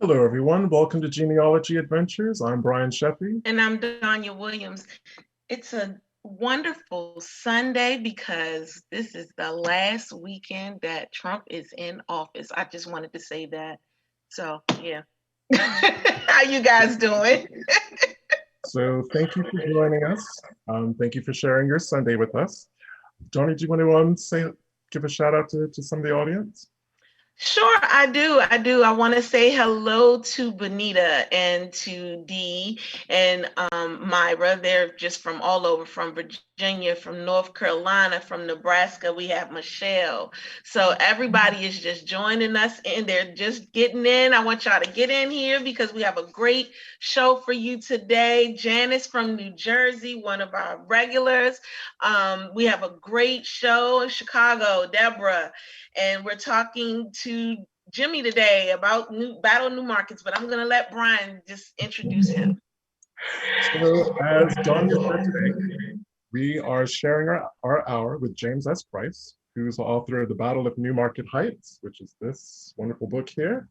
Hello, everyone. Welcome to Genealogy Adventures. I'm Brian Sheffy. And I'm Danya Williams. It's a wonderful Sunday because this is the last weekend that Trump is in office. I just wanted to say that. So, yeah. How you guys doing? So, thank you for joining us. Thank you for sharing your Sunday with us. Johnny, do you want to give a shout out to some of the audience? Sure, I do. I want to say hello to Benita and to Dee and Myra. They're just from all over, from Virginia, from North Carolina, from Nebraska. We have Michelle. So everybody is just joining us and they're just getting in. I want y'all to get in here because we have a great show for you today. Janice from New Jersey, one of our regulars. We have a great show in Chicago, Deborah. And we're talking to Jimmy today about Battle New Markets, but I'm going to let Brian just introduce him. So, as Danya said today, we are sharing our hour with James S. Price, who's the author of The Battle of New Market Heights, which is this wonderful book here.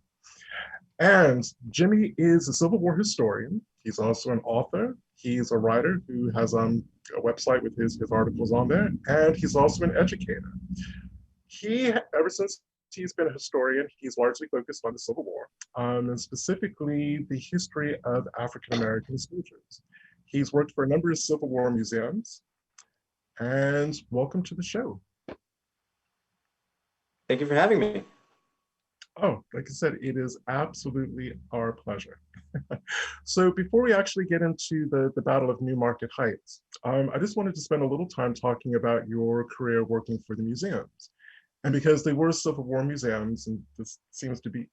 And Jimmy is a Civil War historian. He's also an author. He's a writer who has a website with his articles on there, and he's also an educator. Ever since he's been a historian, he's largely focused on the Civil War, and specifically the history of African American soldiers. He's worked for a number of Civil War museums, and welcome to the show. Thank you for having me. Oh, like I said, it is absolutely our pleasure. So before we actually get into the Battle of New Market Heights, I just wanted to spend a little time talking about your career working for the museums. And because they were Civil War museums, and this seems to be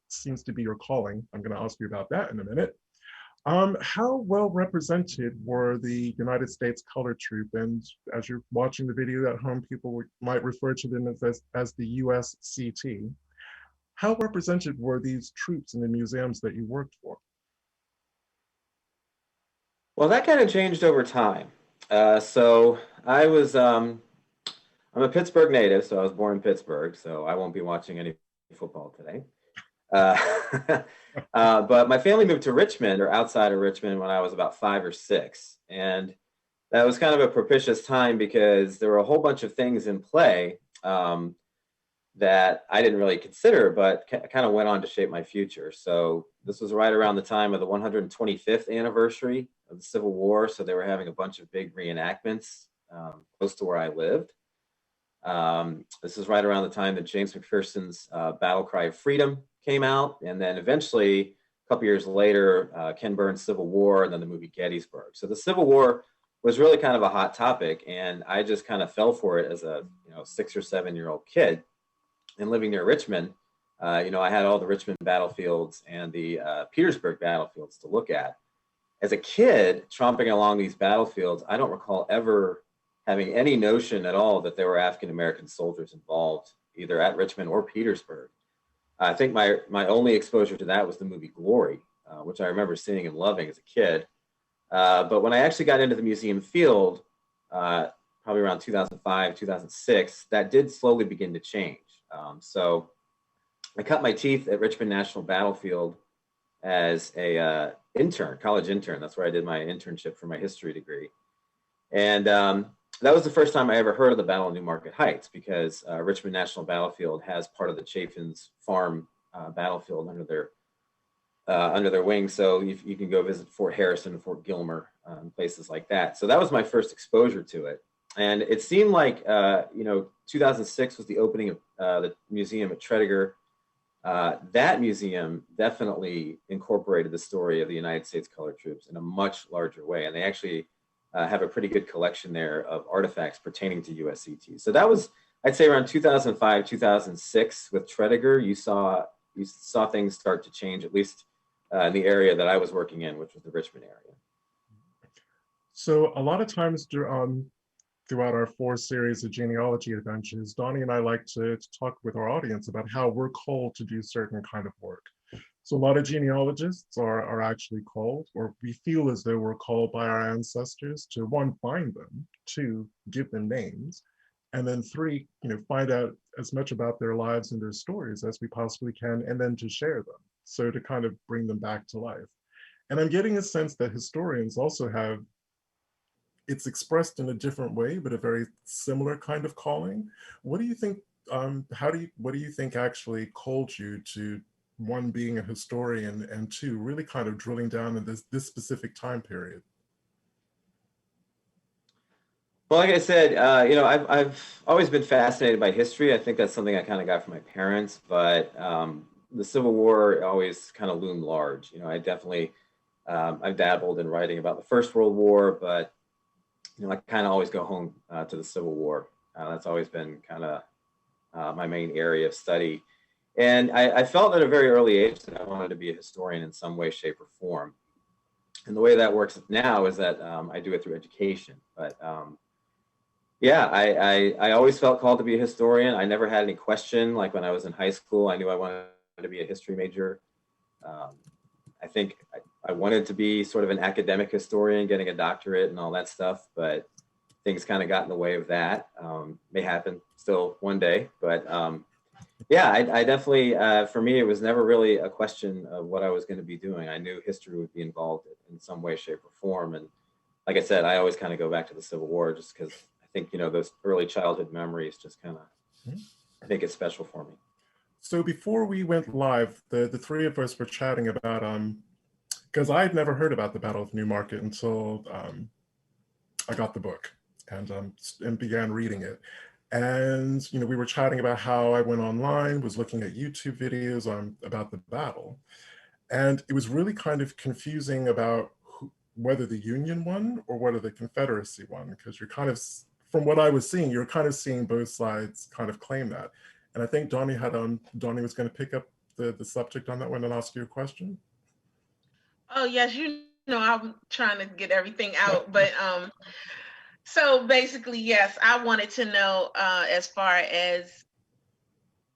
your calling, I'm going to ask you about that in a minute. How well represented were the United States Color Troop? And as you're watching the video at home, people might refer to them as the USCT. How represented were these troops in the museums that you worked for? Well, that kind of changed over time. So I was, I'm a Pittsburgh native, so I was born in Pittsburgh, so I won't be watching any football today. But my family moved to Richmond, or outside of Richmond, when I was about 5 or 6. And that was kind of a propitious time because there were a whole bunch of things in play that I didn't really consider, but kind of went on to shape my future. So this was right around the time of the 125th anniversary of the Civil War. So they were having a bunch of big reenactments close to where I lived. This is right around the time that James McPherson's Battle Cry of Freedom came out. And then eventually, a couple years later, Ken Burns' Civil War, and then the movie Gettysburg. So the Civil War was really kind of a hot topic. And I just kind of fell for it as a 6 or 7-year-old kid. And living near Richmond, I had all the Richmond battlefields and the Petersburg battlefields to look at. As a kid, tromping along these battlefields, I don't recall ever having any notion at all that there were African-American soldiers involved, either at Richmond or Petersburg. I think my only exposure to that was the movie Glory, which I remember seeing and loving as a kid. But when I actually got into the museum field, probably around 2005, 2006, that did slowly begin to change. So I cut my teeth at Richmond National Battlefield as a college intern. That's where I did my internship for my history degree. And that was the first time I ever heard of the Battle of New Market Heights, because Richmond National Battlefield has part of the Chaffin's Farm battlefield under their wing. So you can go visit Fort Harrison and Fort Gilmer and places like that. So that was my first exposure to it. And it seemed like, 2006 was the opening of the museum at Tredegar. That museum definitely incorporated the story of the United States Colored Troops in a much larger way. And they actually have a pretty good collection there of artifacts pertaining to USCT. So that was, I'd say, around 2005, 2006 with Tredegar. You saw things start to change, at least in the area that I was working in, which was the Richmond area. So a lot of times throughout our 4 series of genealogy adventures, Donnie and I like to talk with our audience about how we're called to do certain kind of work. So a lot of genealogists are actually called, or we feel as though we're called by our ancestors to, 1, find them, 2, give them names, and then 3, find out as much about their lives and their stories as we possibly can, and then to share them. So to kind of bring them back to life. And I'm getting a sense that historians also have, it's expressed in a different way, but a very similar kind of calling. What do you think, what do you think actually called you to, one, being a historian, and two, really kind of drilling down in this specific time period? Well, like I said, I've always been fascinated by history. I think that's something I kind of got from my parents, but the Civil War always kind of loomed large. I definitely, I've dabbled in writing about the First World War, but I kind of always go home to the Civil War. That's always been kind of my main area of study. And I felt at a very early age that I wanted to be a historian in some way, shape, or form. And the way that works now is that I do it through education. But yeah, I always felt called to be a historian. I never had any question. Like when I was in high school, I knew I wanted to be a history major. I think I wanted to be sort of an academic historian, getting a doctorate and all that stuff, but things kind of got in the way of that. May happen still one day, but yeah, I definitely, for me, it was never really a question of what I was going to be doing. I knew history would be involved in some way, shape, or form. And like I said, I always kind of go back to the Civil War just because I think, those early childhood memories just kind of make it special for me. So before we went live, the three of us were chatting about, because I had never heard about the Battle of Newmarket until I got the book and began reading it. And we were chatting about how I went online, was looking at YouTube videos about the battle, and it was really kind of confusing about whether the Union won or whether the Confederacy won, because you're kind of, from what I was seeing, you're kind of seeing both sides kind of claim that. And I think Donnie was going to pick up the subject on that one and ask you a question. Oh yes, I'm trying to get everything out, but so basically, yes, I wanted to know as far as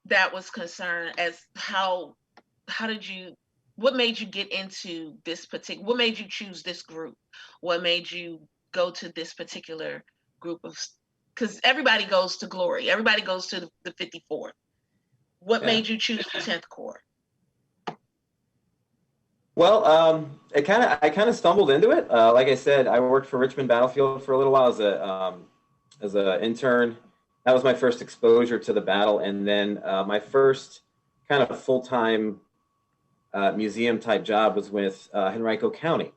that was concerned, as how did you, what made you get into this particular, what made you choose this group? What made you go to this particular group of, because everybody goes to Glory, everybody goes to the 54th. What made you choose the 10th Corps? Well, I kind of stumbled into it. Like I said, I worked for Richmond Battlefield for a little while as an intern. That was my first exposure to the battle, and then my first kind of full-time museum type job was with Henrico County,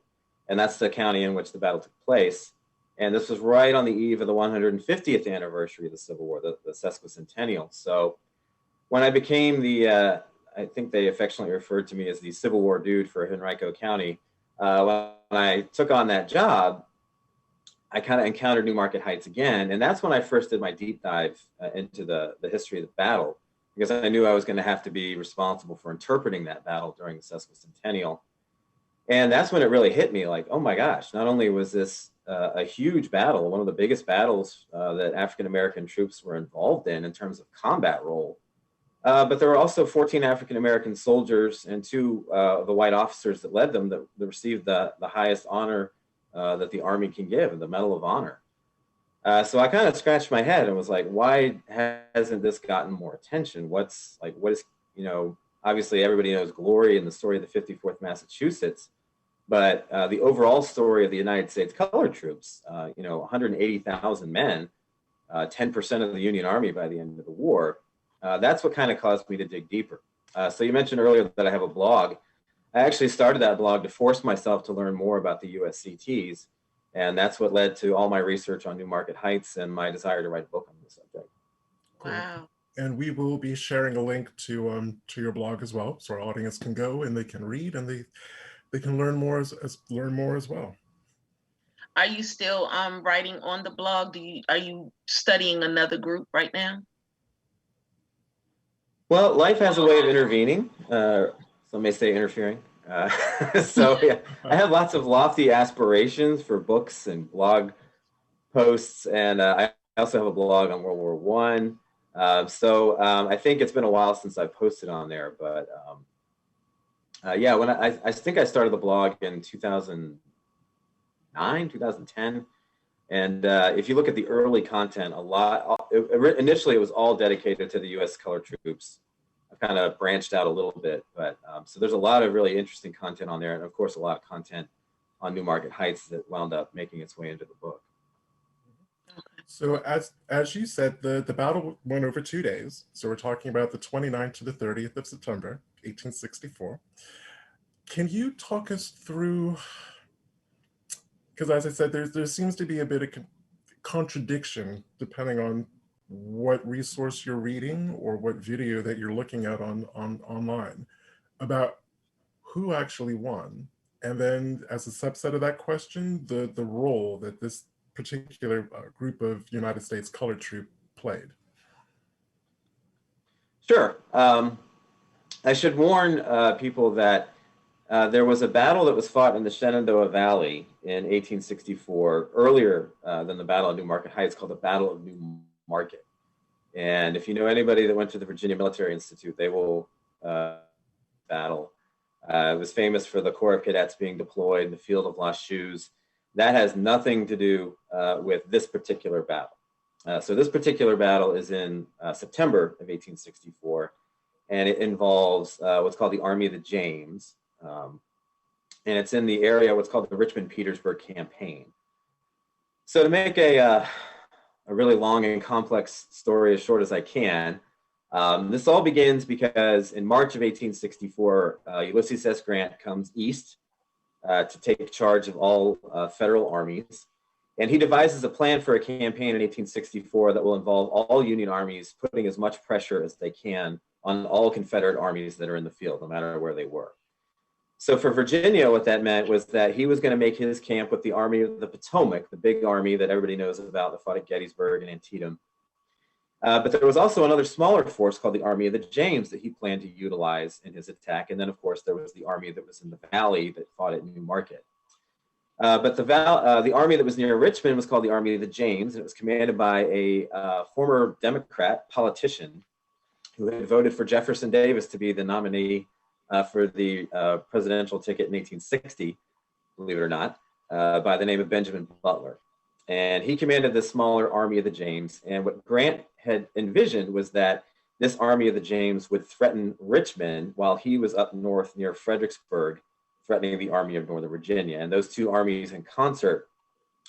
and that's the county in which the battle took place. And this was right on the eve of the 150th anniversary of the Civil War, the sesquicentennial. So when I became the I think they affectionately referred to me as the Civil War dude for Henrico County. When I took on that job, I kind of encountered Newmarket Heights again. And that's when I first did my deep dive into the history of the battle, because I knew I was going to have to be responsible for interpreting that battle during the sesquicentennial. And that's when it really hit me like, oh my gosh, not only was this a huge battle, one of the biggest battles that African-American troops were involved in terms of combat role, but there were also 14 African-American soldiers and two of the white officers that led them that received the highest honor that the Army can give, the Medal of Honor. So I kind of scratched my head and was like, why hasn't this gotten more attention? What is, obviously everybody knows Glory and the story of the 54th Massachusetts, but the overall story of the United States colored troops, 180,000 men, 10% of the Union Army by the end of the war, that's what kind of caused me to dig deeper. So you mentioned earlier that I have a blog. I actually started that blog to force myself to learn more about the USCTs. And that's what led to all my research on Newmarket Heights and my desire to write a book on the subject. Wow. And we will be sharing a link to your blog as well, so our audience can go and they can read and they can learn more as well. Are you still writing on the blog? Are you studying another group right now? Well, life has a way of intervening. Some may say interfering. So yeah, I have lots of lofty aspirations for books and blog posts, and I also have a blog on World War I. So I think it's been a while since I posted on there, but yeah, when I think I started the blog in 2009, 2010. And if you look at the early content, initially it was all dedicated to the U.S. colored troops kind of branched out a little bit, but so there's a lot of really interesting content on there, and of course a lot of content on Newmarket Heights that wound up making its way into the book. So as you said, the battle went over 2 days. So we're talking about the 29th to the 30th of September, 1864. Can you talk us through, because as I said, there seems to be a bit of contradiction depending on what resource you're reading or what video that you're looking at online about who actually won. And then as a subset of that question, the role that this particular group of United States colored troop played. Sure. I should warn people that there was a battle that was fought in the Shenandoah Valley in 1864, earlier than the Battle of Newmarket Heights, called the Battle of Newmarket. And if you know anybody that went to the Virginia Military Institute, they will battle. It was famous for the Corps of Cadets being deployed in the Field of Lost Shoes. That has nothing to do with this particular battle. So this particular battle is in September of 1864, and it involves what's called the Army of the James. And it's in the area, what's called the Richmond-Petersburg Campaign. So to make a really long and complex story as short as I can, this all begins because in March of 1864, Ulysses S. Grant comes east to take charge of all federal armies. And he devises a plan for a campaign in 1864 that will involve all Union armies putting as much pressure as they can on all Confederate armies that are in the field, no matter where they were. So for Virginia, what that meant was that he was going to make his camp with the Army of the Potomac, the big army that everybody knows about that fought at Gettysburg and Antietam. But there was also another smaller force called the Army of the James that he planned to utilize in his attack. And then, of course, there was the army that was in the valley that fought at Newmarket. But the army that was near Richmond was called the Army of the James, and it was commanded by a former Democrat politician who had voted for Jefferson Davis to be the nominee for the presidential ticket in 1860, believe it or not, by the name of Benjamin Butler. And he commanded the smaller Army of the James. And what Grant had envisioned was that this Army of the James would threaten Richmond while he was up north near Fredericksburg, threatening the Army of Northern Virginia. And those two armies in concert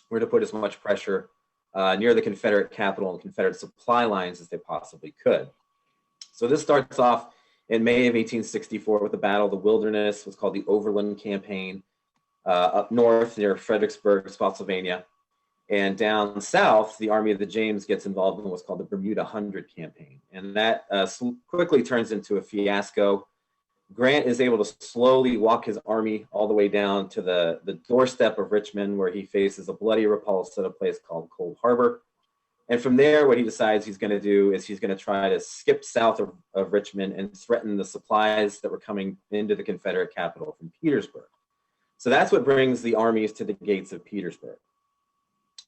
were to put as much pressure near the Confederate capital and Confederate supply lines as they possibly could. So this starts off in May of 1864 with the Battle of the Wilderness, what's called the Overland Campaign, up north near Fredericksburg, Spotsylvania. And down south, the Army of the James gets involved in what's called the Bermuda Hundred Campaign. And that quickly turns into a fiasco. Grant is able to slowly walk his army all the way down to the doorstep of Richmond, where he faces a bloody repulse at a place called Cold Harbor. And from there, what he decides he's going to do is he's going to try to skip south of Richmond and threaten the supplies that were coming into the Confederate capital from Petersburg. So that's what brings the armies to the gates of Petersburg.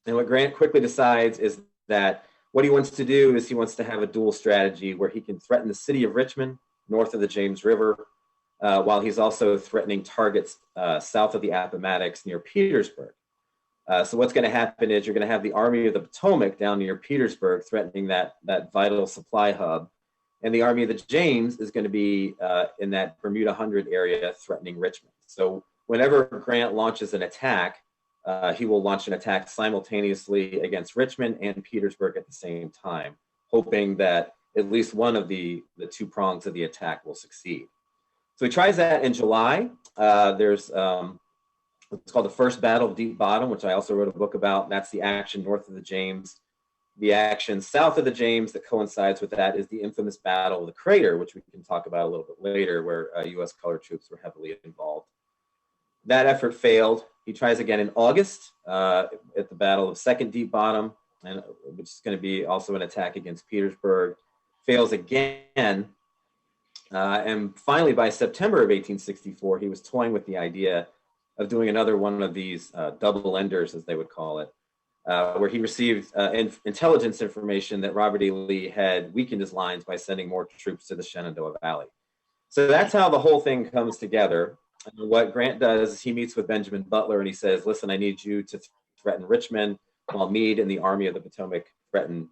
And what Grant quickly decides is that what he wants to do is he wants to have a dual strategy where he can threaten the city of Richmond, north of the James River, while he's also threatening targets south of the Appomattox near Petersburg. So what's going to happen is you're going to have the Army of the Potomac down near Petersburg threatening that vital supply hub. And the Army of the James is going to be in that Bermuda Hundred area threatening Richmond. So whenever Grant launches an attack, he will launch an attack simultaneously against Richmond and Petersburg at the same time, hoping that at least one of the two prongs of the attack will succeed. So he tries that in July. There's what's called the First Battle of Deep Bottom, which I also wrote a book about. That's the action north of the James. The action south of the James that coincides with that is the infamous Battle of the Crater, which we can talk about a little bit later, where U.S. colored troops were heavily involved. That effort failed. He tries again in August at the Battle of Second Deep Bottom, which is going to be also an attack against Petersburg. Fails again. And finally, by September of 1864, he was toying with the idea of doing another one of these double enders, as they would call it, where he received intelligence information that Robert E. Lee had weakened his lines by sending more troops to the Shenandoah Valley. So that's how the whole thing comes together. And what Grant does is he meets with Benjamin Butler and he says, listen, I need you to threaten Richmond while Meade and the Army of the Potomac threaten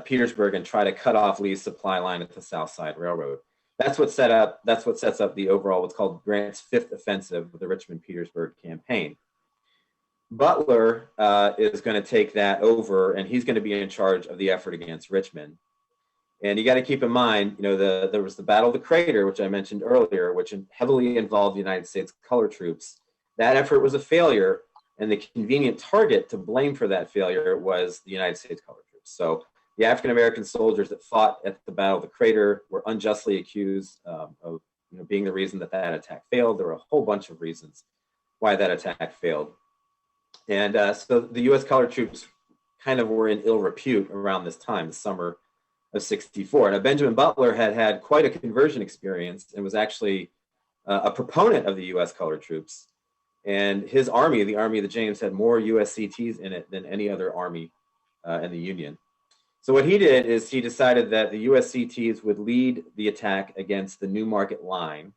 Petersburg and try to cut off Lee's supply line at the South Side Railroad. that's what sets up the overall, what's called Grant's fifth offensive of the Richmond-Petersburg campaign. Butler is going to take that over, and he's going to be in charge of the effort against Richmond. And you got to keep in mind, there was the Battle of the Crater, which I mentioned earlier, which heavily involved the United States color troops. That effort was a failure, and the convenient target to blame for that failure was the United States color troops. So the African-American soldiers that fought at the Battle of the Crater were unjustly accused of being the reason that attack failed. There were a whole bunch of reasons why that attack failed. And so the U.S. colored troops kind of were in ill repute around this time, the summer of '64. Now, Benjamin Butler had quite a conversion experience and was actually a proponent of the U.S. colored troops. And his army, the Army of the James, had more USCTs in it than any other army in the Union. So what he did is he decided that the USCTs would lead the attack against the New Market Line,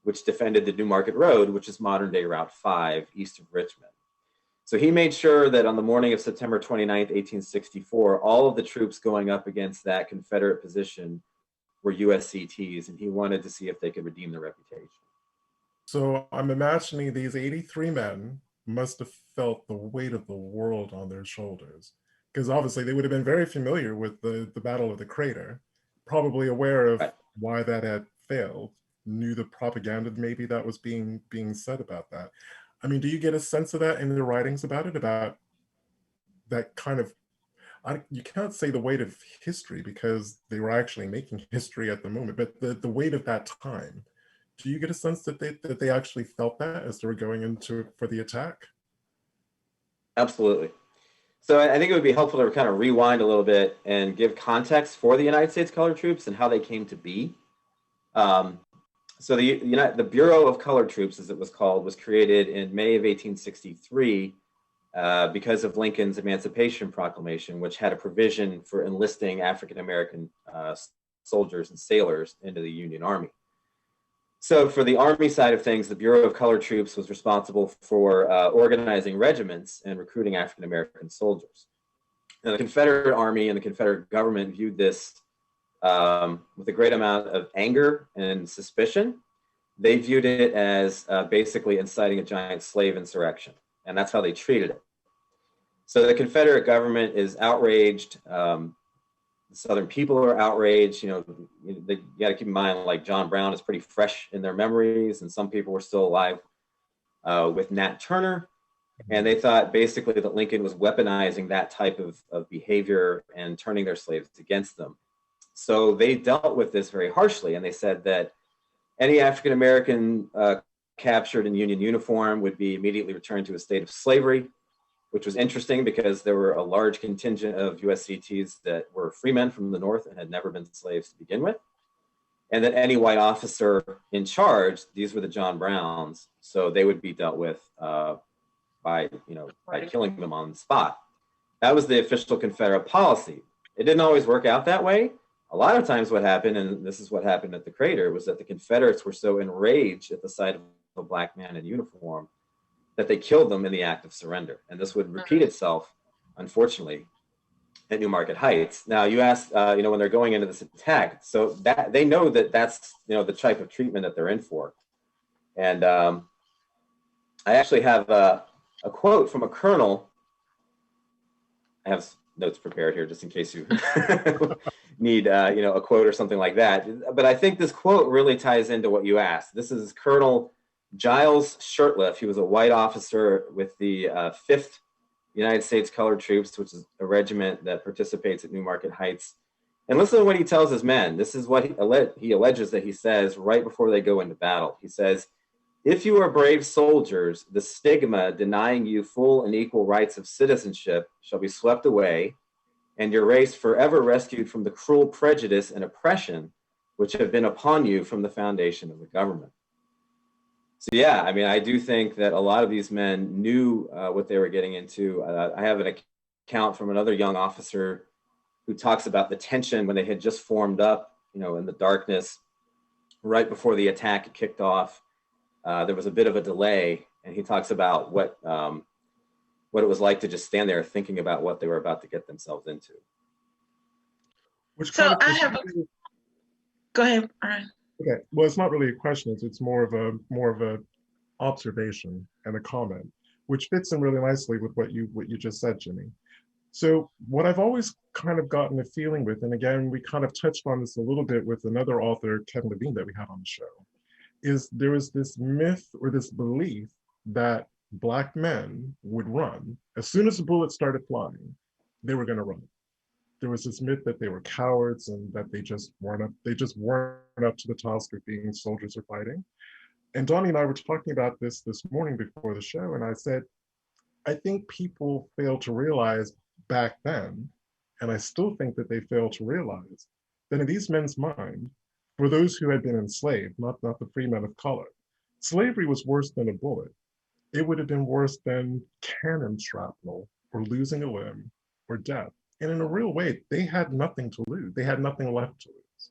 which defended the New Market Road, which is modern-day Route 5 east of Richmond. So he made sure that on the morning of September 29th, 1864, all of the troops going up against that Confederate position were USCTs, and he wanted to see if they could redeem their reputation. So I'm imagining these 83 men must have felt the weight of the world on their shoulders, because obviously they would have been very familiar with the Battle of the Crater, probably aware of why that had failed, knew the propaganda maybe that was being said about that. I mean, do you get a sense of that in the writings about it, about that kind of, you can't say the weight of history because they were actually making history at the moment, but the weight of that time. Do you get a sense that they actually felt that as they were going for the attack? Absolutely. So I think it would be helpful to kind of rewind a little bit and give context for the United States colored troops and how they came to be. So the Bureau of Colored Troops, as it was called, was created in May of 1863 because of Lincoln's Emancipation Proclamation, which had a provision for enlisting African-American soldiers and sailors into the Union Army. So for the Army side of things, the Bureau of Colored Troops was responsible for organizing regiments and recruiting African-American soldiers. Now, the Confederate Army and the Confederate government viewed this with a great amount of anger and suspicion. They viewed it as basically inciting a giant slave insurrection, and that's how they treated it. So the Confederate government is outraged. The Southern people are outraged. You got to keep in mind, like, John Brown is pretty fresh in their memories, and some people were still alive with Nat Turner. And they thought basically that Lincoln was weaponizing that type of behavior and turning their slaves against them. So they dealt with this very harshly, and they said that any African-American captured in Union uniform would be immediately returned to a state of slavery, which was interesting because there were a large contingent of USCTs that were freemen from the North and had never been slaves to begin with. And that any white officer in charge, these were the John Browns, so they would be dealt with by killing them on the spot. That was the official Confederate policy. It didn't always work out that way. A lot of times what happened, and this is what happened at the Crater, was that the Confederates were so enraged at the sight of a black man in uniform that they killed them in the act of surrender. And this would repeat itself, unfortunately, at New Market Heights. Now, you asked, when they're going into this attack, so that they know that that's, the type of treatment that they're in for. And I actually have a quote from a colonel. I have notes prepared here just in case you need, a quote or something like that. But I think this quote really ties into what you asked. This is Colonel Giles Shurtleff. He was a white officer with the 5th United States Colored Troops, which is a regiment that participates at New Market Heights. And listen to what he tells his men. This is what he alleges that he says right before they go into battle. He says, "If you are brave soldiers, the stigma denying you full and equal rights of citizenship shall be swept away, and your race forever rescued from the cruel prejudice and oppression which have been upon you from the foundation of the government." So yeah, I mean, I do think that a lot of these men knew what they were getting into. I have an account from another young officer who talks about the tension when they had just formed up, in the darkness, right before the attack kicked off. There was a bit of a delay, and he talks about what it was like to just stand there thinking about what they were about to get themselves into. So I have go ahead. All right. Okay, well, it's not really a question. It's more of a observation and a comment, which fits in really nicely with what you just said, Jimmy. So what I've always kind of gotten a feeling with, and again, we kind of touched on this a little bit with another author, Kevin Levine, that we had on the show, is there is this myth or this belief that Black men would run. As soon as the bullets started flying, they were going to run. There was this myth that they were cowards and that they just weren't up to the task of being soldiers or fighting. And Donnie and I were talking about this morning before the show, and I said, I think people fail to realize back then, and I still think that they fail to realize that in these men's mind, for those who had been enslaved, not the free men of color, slavery was worse than a bullet. It would have been worse than cannon shrapnel or losing a limb or death. And in a real way, they had nothing to lose. They had nothing left to lose.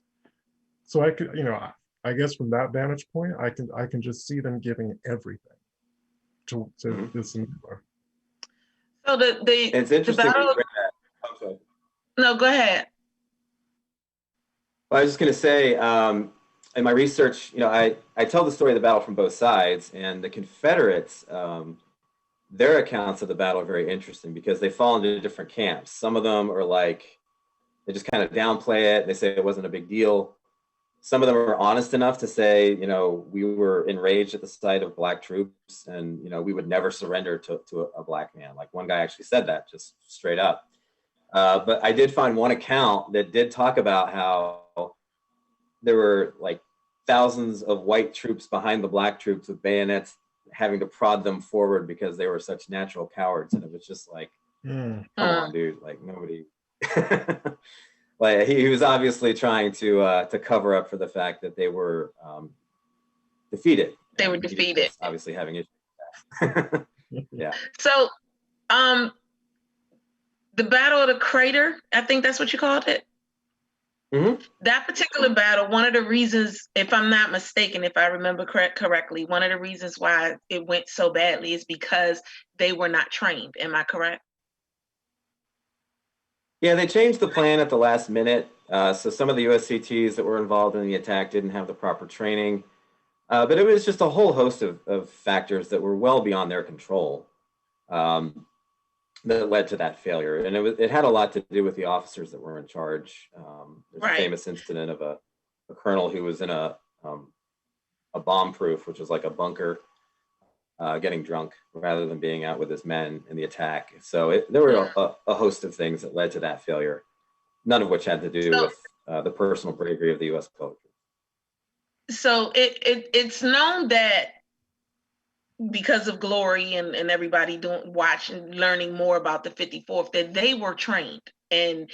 So I could, I guess from that vantage point, I can just see them giving everything to this endeavor. So It's the interesting. battle. Okay. No, go ahead. Well, I was just going to say, in my research, I tell the story of the battle from both sides, and the Confederates, their accounts of the battle are very interesting because they fall into different camps. Some of them are like, they just kind of downplay it. They say it wasn't a big deal. Some of them are honest enough to say, we were enraged at the sight of Black troops, and we would never surrender to a Black man. Like one guy actually said that just straight up. But I did find one account that did talk about how there were like thousands of white troops behind the Black troops with bayonets, having to prod them forward because they were such natural cowards. And it was just like, come on, dude, like nobody. Like he was obviously trying to cover up for the fact that they were defeated. They were defeated. Obviously having issues. Yeah. So, the Battle of the Crater, I think that's what you called it. Mm-hmm. That particular battle, one of the reasons, if I'm not mistaken, if I remember correctly, one of the reasons why it went so badly is because they were not trained. Am I correct? Yeah, they changed the plan at the last minute. So some of the USCTs that were involved in the attack didn't have the proper training. But it was just a whole host of factors that were well beyond their control that led to that failure. And it had a lot to do with the officers that were in charge. There's a famous incident of a colonel who was in a bomb-proof, which was like a bunker, getting drunk rather than being out with his men in the attack. So there were a host of things that led to that failure, none of which had to do with the personal bravery of the U.S. code. So it's known that because of Glory and everybody learning more about the 54th, that they were trained, and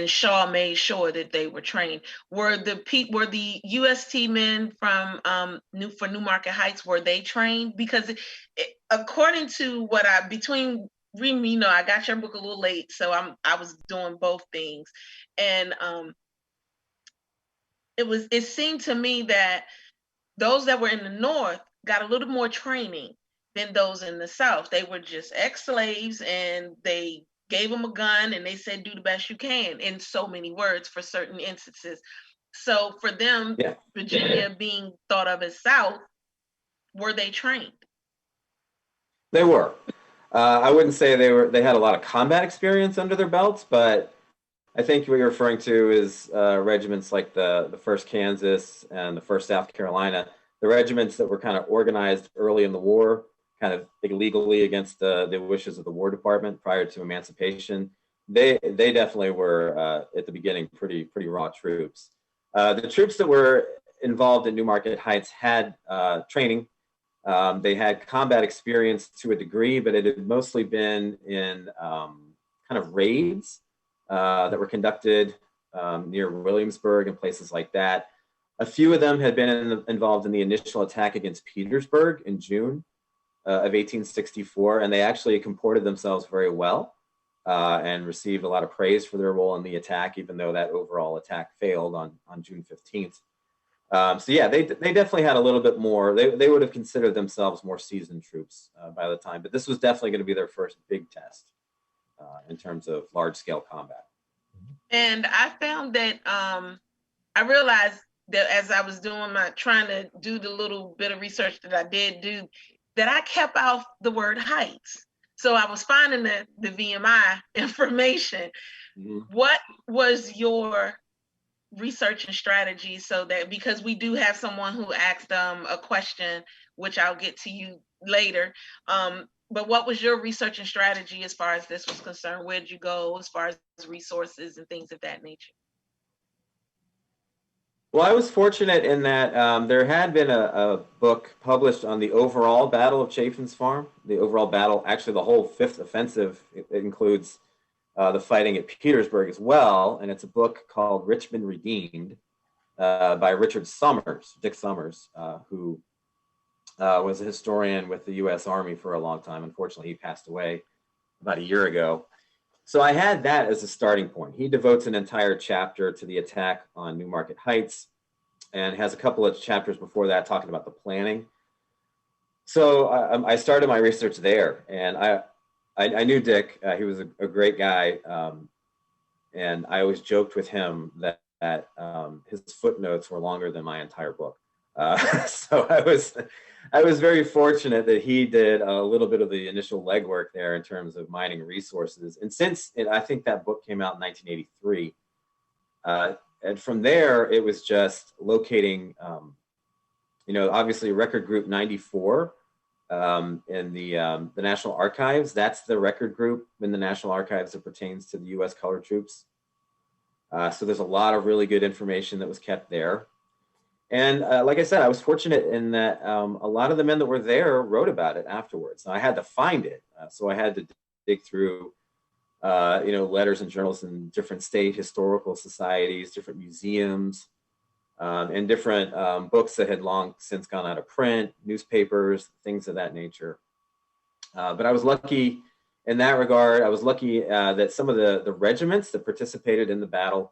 Shaw made sure that they were trained. Were the UST men from Newmarket Heights, were they trained? Because according to what I got your book a little late, so I was doing both things, and it seemed to me that those that were in the North got a little more training than those in the South. They were just ex-slaves, and they gave them a gun and they said, do the best you can, in so many words for certain instances. So for them, Virginia being thought of as South, were they trained? They were. I wouldn't say they had a lot of combat experience under their belts, but I think what you're referring to is regiments like the 1st Kansas and the 1st South Carolina, the regiments that were kind of organized early in the war, kind of illegally against the wishes of the War Department prior to emancipation. They definitely were at the beginning pretty raw troops. The troops that were involved in Newmarket Heights had training. They had combat experience to a degree, but it had mostly been in kind of raids that were conducted near Williamsburg and places like that. A few of them had been involved in the initial attack against Petersburg in June of 1864, and they actually comported themselves very well and received a lot of praise for their role in the attack, even though that overall attack failed on June 15th. So yeah, they definitely had a little bit more. They would have considered themselves more seasoned troops by the time, but this was definitely going to be their first big test in terms of large-scale combat. And I found that I realized that as I was doing trying to do the little bit of research that I did do, that I kept out the word heights. So I was finding the VMI information. Mm-hmm. What was your research and strategy, so that, because we do have someone who asked a question, which I'll get to you later, but what was your research and strategy as far as this was concerned? Where'd you go as far as resources and things of that nature? Well, I was fortunate in that there had been a book published on the overall Battle of Chaffin's Farm, the overall battle, actually the whole Fifth Offensive. It includes the fighting at Petersburg as well, and it's a book called Richmond Redeemed by Richard Summers, Dick Summers, who was a historian with the U.S. Army for a long time. Unfortunately, he passed away about a year ago. So I had that as a starting point. He devotes an entire chapter to the attack on Newmarket Heights and has a couple of chapters before that talking about the planning. So I started my research there, and I knew Dick. He was a great guy, and I always joked with him that his footnotes were longer than my entire book. So I was very fortunate that he did a little bit of the initial legwork there in terms of mining resources. And I think that book came out in 1983, and from there it was just locating, obviously Record Group 94. In the National Archives, that's the record group in the National Archives that pertains to the U.S. colored troops. So there's a lot of really good information that was kept there. And like I said, I was fortunate in that a lot of the men that were there wrote about it afterwards. Now, I had to find it. So I had to dig through, letters and journals in different state historical societies, different museums, and different books that had long since gone out of print, newspapers, things of that nature. But I was lucky in that regard. I was lucky that some of the regiments that participated in the battle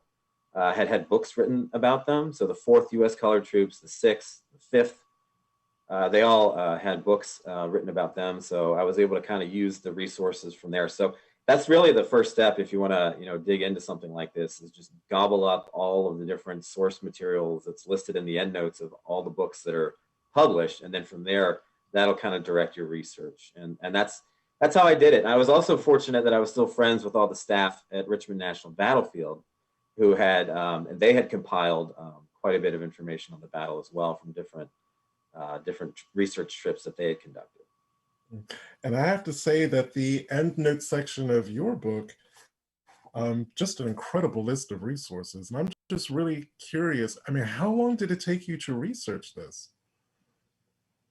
had books written about them. So the 4th U.S. Colored Troops, the 6th, the 5th, they all had books written about them. So I was able to kind of use the resources from there. So that's really the first step if you want to, dig into something like this, is just gobble up all of the different source materials that's listed in the endnotes of all the books that are published, and then from there, that'll kind of direct your research. And that's how I did it. And I was also fortunate that I was still friends with all the staff at Richmond National Battlefield, who had and they had compiled quite a bit of information on the battle as well from different research trips that they had conducted. And I have to say that the endnote section of your book, just an incredible list of resources. And I'm just really curious. I mean, how long did it take you to research this?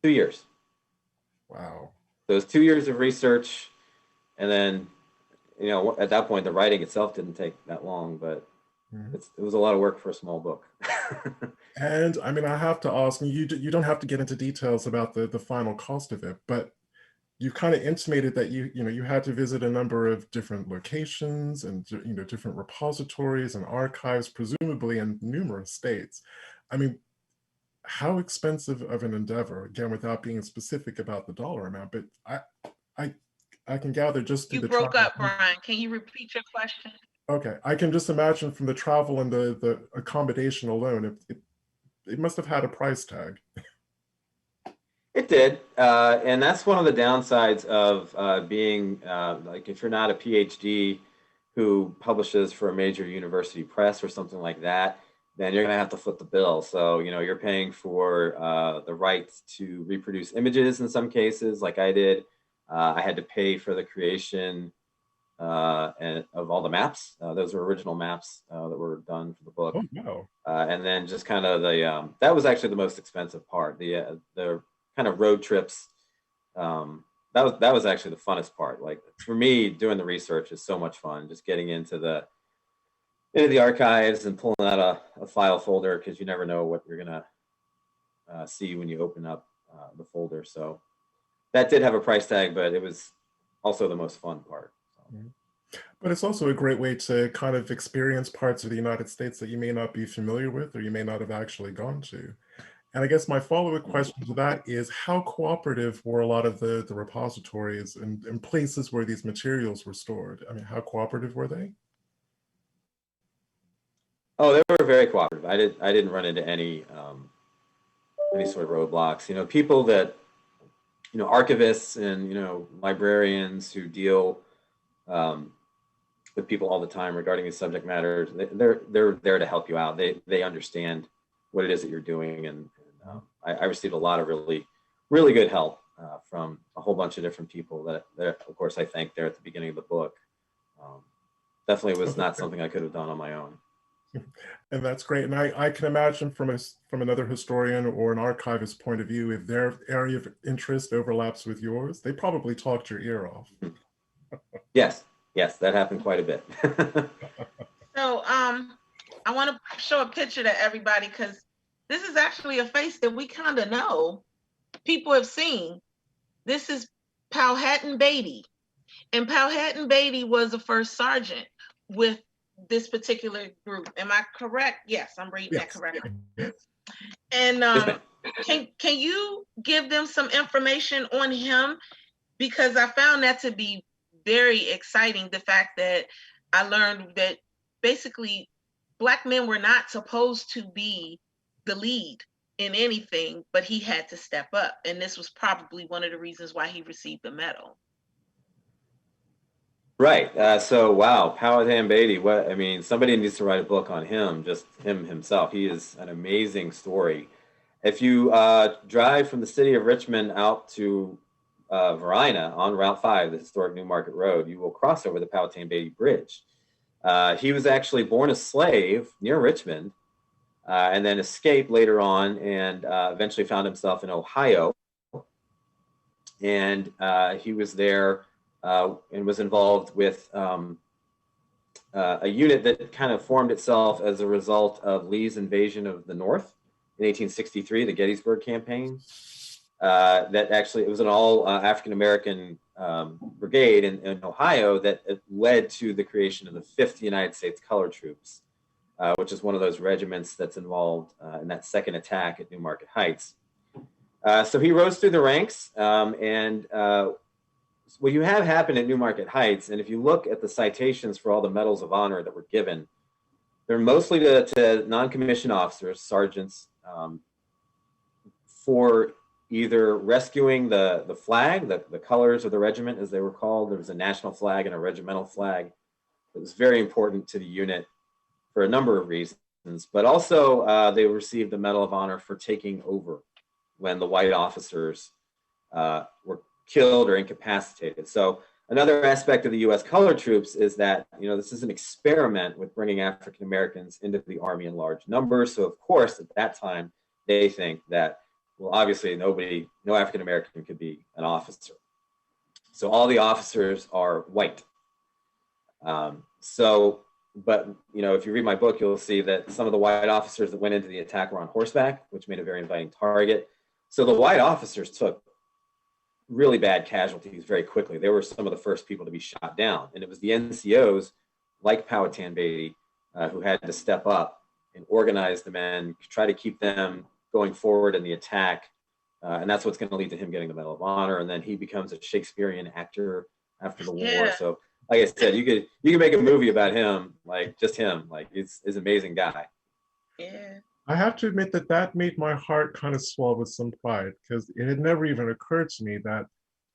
2 years. Wow. So it was 2 years of research. And then, at that point, the writing itself didn't take that long, but it was a lot of work for a small book. And I mean, I have to ask, you don't have to get into details about the final cost of it, but you kind of intimated that you had to visit a number of different locations and different repositories and archives, presumably in numerous states. I mean, how expensive of an endeavor? Again, without being specific about the dollar amount, but I can gather just through You the broke travel. up, Brian. Can you repeat your question? Okay, I can just imagine from the travel and the accommodation alone, it must have had a price tag. It did, and that's one of the downsides of being like, if you're not a PhD who publishes for a major university press or something like that, then you're going to have to foot the bill. So you're paying for the rights to reproduce images in some cases, like I did. I had to pay for the creation and of all the maps. Those were original maps that were done for the book. Oh, no. And then just kind of that was actually the most expensive part. The kind of road trips. That was actually the funnest part. Like, for me, doing the research is so much fun. Just getting into the archives and pulling out a file folder, because you never know what you're gonna see when you open up the folder. So that did have a price tag, but it was also the most fun part. But it's also a great way to kind of experience parts of the United States that you may not be familiar with, or you may not have actually gone to. And I guess my follow-up question to that is, how cooperative were a lot of the repositories and places where these materials were stored? I mean, how cooperative were they? Oh, they were very cooperative. I didn't run into any sort of roadblocks. People that, archivists and, librarians who deal um, with people all the time regarding these subject matters, they're there to help you out. They understand what it is that you're doing, and I received a lot of really, really good help from a whole bunch of different people that of course I thanked there at the beginning of the book. Um, Definitely was not something I could have done on my own. And that's great. And I can imagine from another historian or an archivist point of view, if their area of interest overlaps with yours, they probably talked your ear off. Yes, that happened quite a bit. So I want to show a picture to everybody because this is actually a face that we kind of know. People have seen. This is Powhatan Beatty. And Powhatan Beatty was the first sergeant with this particular group. Am I correct? Yes, I'm reading that correctly. And can you give them some information on him? Because I found that to be very exciting. The fact that I learned that basically Black men were not supposed to be the lead in anything, but he had to step up. And this was probably one of the reasons why he received the medal. Right. So, wow, Powhatan Beatty. Somebody needs to write a book on him, just him himself. He is an amazing story. If you drive from the city of Richmond out to Varina on Route 5, the historic New Market Road, you will cross over the Powhatan Beatty Bridge. He was actually born a slave near Richmond and then escaped later on and eventually found himself in Ohio. And he was there and was involved with a unit that kind of formed itself as a result of Lee's invasion of the North in 1863, the Gettysburg Campaign. That actually, it was an all African-American brigade in Ohio that led to the creation of the 5th United States Colored Troops, which is one of those regiments that's involved in that second attack at New Market Heights. So he rose through the ranks, and what you have happened at New Market Heights, and if you look at the citations for all the medals of honor that were given, they're mostly to non-commissioned officers, sergeants, for either rescuing the flag, the colors of the regiment, as they were called. There was a national flag and a regimental flag. It was very important to the unit for a number of reasons, but also they received the Medal of Honor for taking over when the white officers were killed or incapacitated. So another aspect of the U.S. colored troops is that, this is an experiment with bringing African Americans into the Army in large numbers. So of course, at that time, they think that, well, obviously no African American could be an officer. So all the officers are white. But if you read my book, you'll see that some of the white officers that went into the attack were on horseback, which made a very inviting target. So the white officers took really bad casualties very quickly. They were some of the first people to be shot down. And it was the NCOs like Powhatan Beatty who had to step up and organize the men, try to keep them going forward in the attack. And that's what's going to lead to him getting the Medal of Honor. And then he becomes a Shakespearean actor after the war. So like I said, you could make a movie about him, like just him, like he's an amazing guy. Yeah. I have to admit that made my heart kind of swell with some pride, because it had never even occurred to me that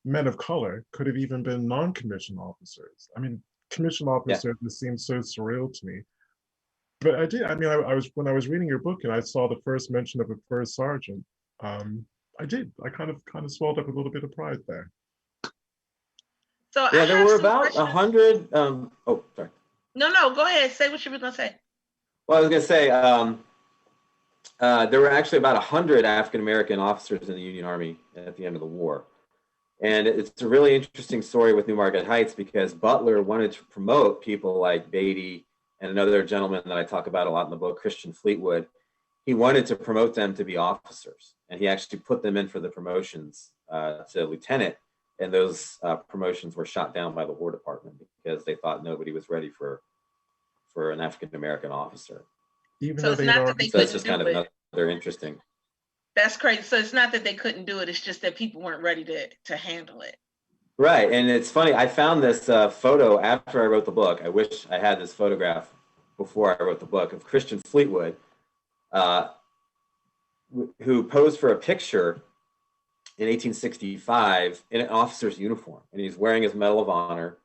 men of color could have even been non-commissioned officers. I mean, commissioned officers, this seems so surreal to me. But I did. I mean, when I was reading your book and I saw the first mention of a first sergeant, I kind of swelled up a little bit of pride there. So there were about 100. Oh, sorry. No, go ahead. Say what you were gonna say. Well, I was gonna say there were actually about 100 African-American officers in the Union Army at the end of the war. And it's a really interesting story with New Market Heights because Butler wanted to promote people like Beatty and another gentleman that I talk about a lot in the book, Christian Fleetwood. He wanted to promote them to be officers, and he actually put them in for the promotions to lieutenant, and those promotions were shot down by the War Department because they thought nobody was ready for an African-American officer. So it's not that they couldn't that's just kind of do it. another interesting. That's crazy. So it's not that they couldn't do it. It's just that people weren't ready to handle it. Right. And it's funny. I found this photo after I wrote the book. I wish I had this photograph before I wrote the book, of Christian Fleetwood, who posed for a picture in 1865 in an officer's uniform. And he's wearing his Medal of Honor,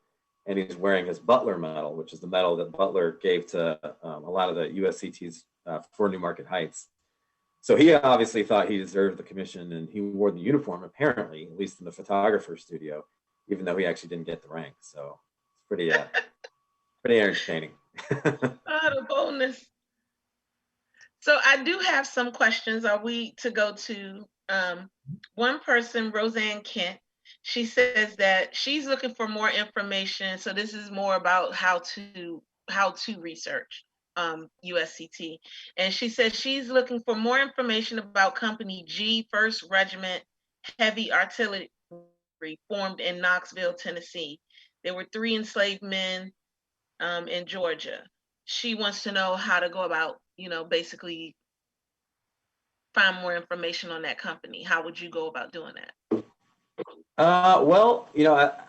and he's wearing his Butler Medal, which is the medal that Butler gave to a lot of the USCTs for Newmarket Heights. So he obviously thought he deserved the commission, and he wore the uniform, apparently, at least in the photographer's studio, even though he actually didn't get the rank. So it's pretty, pretty entertaining. The bonus. So I do have some questions. Are we to go to one person, Roseanne Kent? She says that she's looking for more information. So this is more about how to research USCT. And she says she's looking for more information about Company G, 1st Regiment Heavy Artillery, formed in Knoxville, Tennessee. There were 3 enslaved men in Georgia. She wants to know how to go about, basically find more information on that company. How would you go about doing that? Well,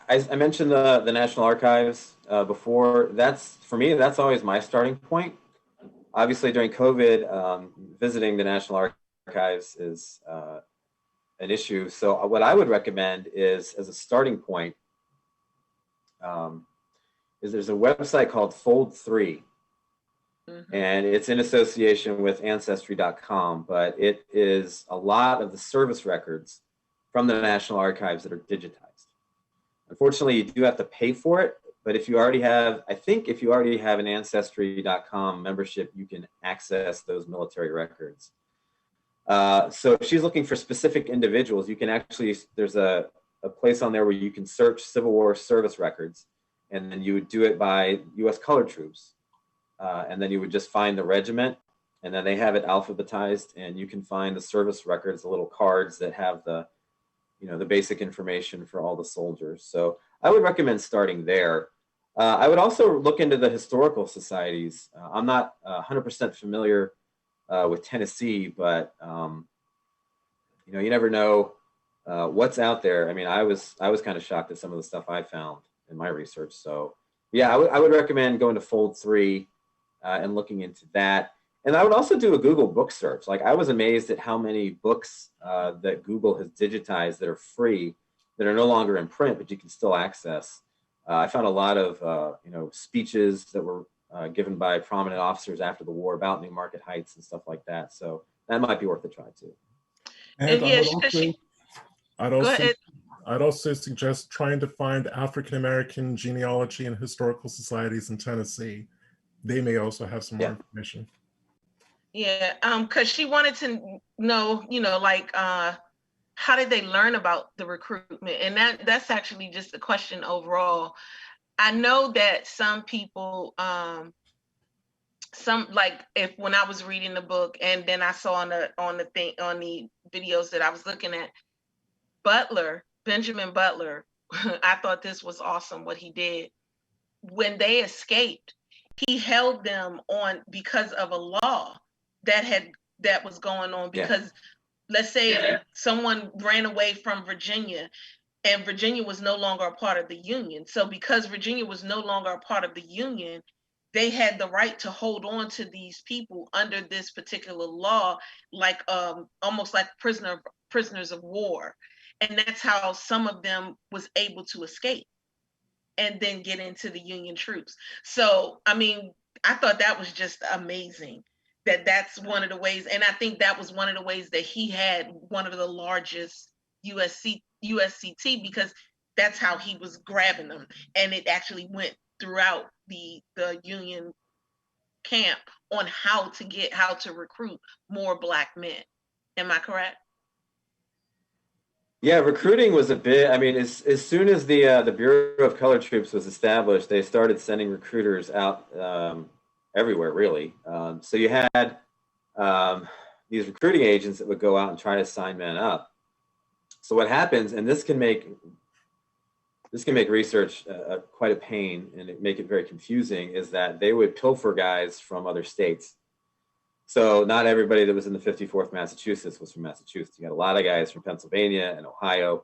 I mentioned the National Archives before. For me, that's always my starting point. Obviously, during COVID, visiting the National Archives is an issue. So what I would recommend is, as a starting point, is there's a website called Fold3. And it's in association with Ancestry.com, but it is a lot of the service records from the National Archives that are digitized. Unfortunately, you do have to pay for it, but if you already have an Ancestry.com membership, you can access those military records. So if she's looking for specific individuals, you can actually, there's a place on there where you can search Civil War service records, and then you would do it by U.S. colored troops. And then you would just find the regiment, and then they have it alphabetized, and you can find the service records, the little cards that have the basic information for all the soldiers. So I would recommend starting there. I would also look into the historical societies. I'm not 100% familiar with Tennessee, but you never know what's out there. I mean, I was kind of shocked at some of the stuff I found in my research. So yeah, I would recommend going to Fold3 and looking into that. And I would also do a Google book search. Like, I was amazed at how many books that Google has digitized that are free, that are no longer in print, but you can still access. I found a lot of speeches that were given by prominent officers after the war about Newmarket Heights and stuff like that. So that might be worth a try too. And yeah, I'd also suggest trying to find African American genealogy and historical societies in Tennessee. They may also have some more information. Yeah, because she wanted to know, how did they learn about the recruitment? And that's actually just a question overall. I know that some people, when I was reading the book, and then I saw on the videos that I was looking at, Benjamin Butler, I thought this was awesome what he did. When they escaped, he held them on because of a law that was going on. Because let's say someone ran away from Virginia, and Virginia was no longer a part of the Union. So because Virginia was no longer a part of the Union, they had the right to hold on to these people under this particular law, like almost like prisoners of war. And that's how some of them was able to escape and then get into the Union troops. So, I mean, I thought that was just amazing. That's one of the ways, and I think that was one of the ways that he had one of the largest USCT, because that's how he was grabbing them, and it actually went throughout the Union camp on how to recruit more Black men. Am I correct? Yeah, recruiting was a bit. I mean, as soon as the Bureau of Colored Troops was established, they started sending recruiters out everywhere, really. So you had these recruiting agents that would go out and try to sign men up. So what happens, and this can make research quite a pain and make it very confusing, is that they would pilfer guys from other states. So not everybody that was in the 54th Massachusetts was from Massachusetts. You got a lot of guys from Pennsylvania and Ohio.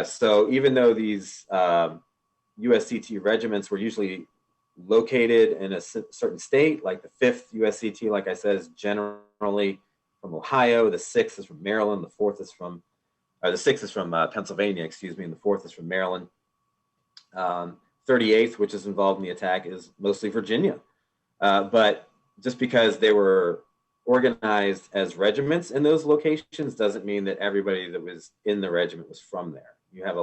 So even though these USCT regiments were usually located in a certain state, like the 5th USCT, like I said, is generally from Ohio. The 6th is from Maryland. The 4th is from, or the 6th is from Pennsylvania, excuse me, and the 4th is from Maryland. 38th, which is involved in the attack, is mostly Virginia. But just because they were organized as regiments in those locations doesn't mean that everybody that was in the regiment was from there. You have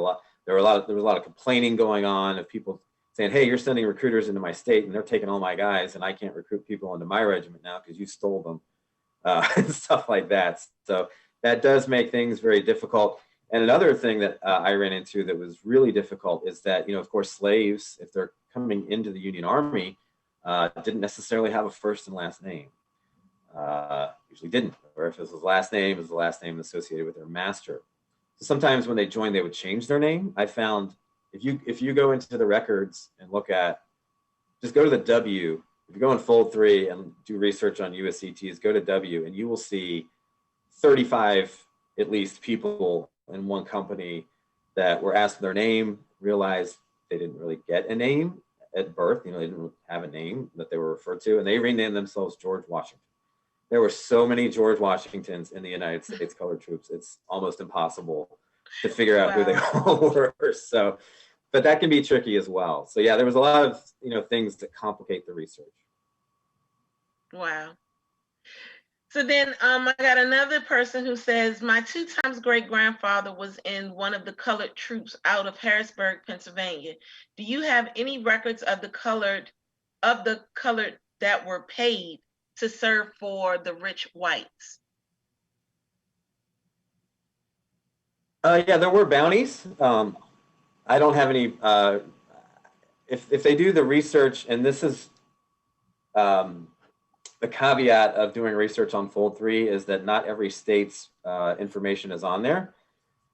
there was a lot of complaining going on of people saying, hey, you're sending recruiters into my state and they're taking all my guys and I can't recruit people into my regiment now because you stole them, and stuff like that. So that does make things very difficult. And another thing that I ran into that was really difficult is that, of course, slaves, if they're coming into the Union Army, didn't necessarily have a first and last name. Usually didn't. Or if it was his last name, it was the last name associated with their master. So sometimes when they joined, they would change their name. I found if you go into the records and look at, just go to the W. If you go in Fold 3 and do research on USCTs, go to W, and you will see 35 at least people in one company that were asked their name, realized they didn't really get a name at birth. They didn't have a name that they were referred to, and they renamed themselves George Washington. There were so many George Washingtons in the United States colored troops. It's almost impossible to figure out who they all were. So, but that can be tricky as well. So yeah, there was a lot of, things that complicate the research. Wow. So then I got another person who says, my 2 times great grandfather was in one of the colored troops out of Harrisburg, Pennsylvania. Do you have any records of the colored that were paid to serve for the rich whites? Yeah, there were bounties. I don't have any, if they do the research, and this is the caveat of doing research on Fold 3 is that not every state's information is on there.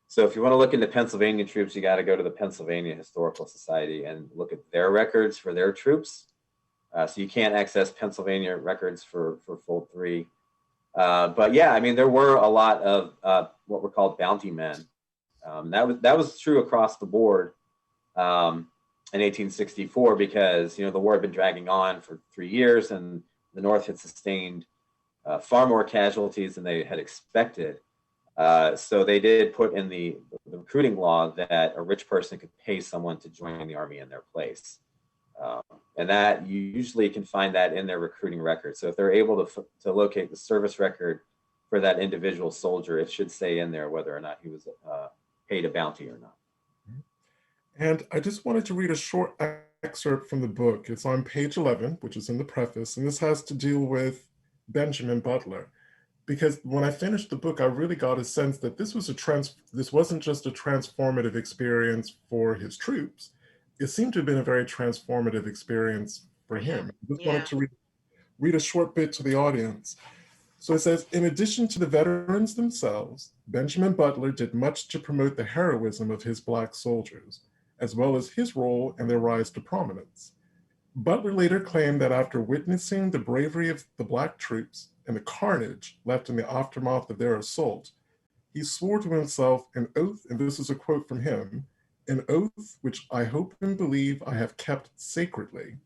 So if you want to look into Pennsylvania troops, you got to go to the Pennsylvania Historical Society and look at their records for their troops. So you can't access Pennsylvania records for Fold 3. But yeah, I mean, there were a lot of what were called bounty men. That was true across the board in 1864 because, the war had been dragging on for 3 years and the North had sustained far more casualties than they had expected. So they did put in the recruiting law that a rich person could pay someone to join the army in their place. And that you usually can find that in their recruiting record. So if they're able to locate the service record for that individual soldier, it should say in there whether or not he was paid a bounty or not. And I just wanted to read a short excerpt from the book. It's on page 11, which is in the preface, and this has to do with Benjamin Butler. Because when I finished the book, I really got a sense that this wasn't just a transformative experience for his troops. It seemed to have been a very transformative experience for him. I just wanted to read a short bit to the audience. So it says, in addition to the veterans themselves, Benjamin Butler did much to promote the heroism of his Black soldiers, as well as his role in their rise to prominence. Butler later claimed that after witnessing the bravery of the Black troops and the carnage left in the aftermath of their assault, he swore to himself an oath, and this is a quote from him, an oath which I hope and believe I have kept sacredly,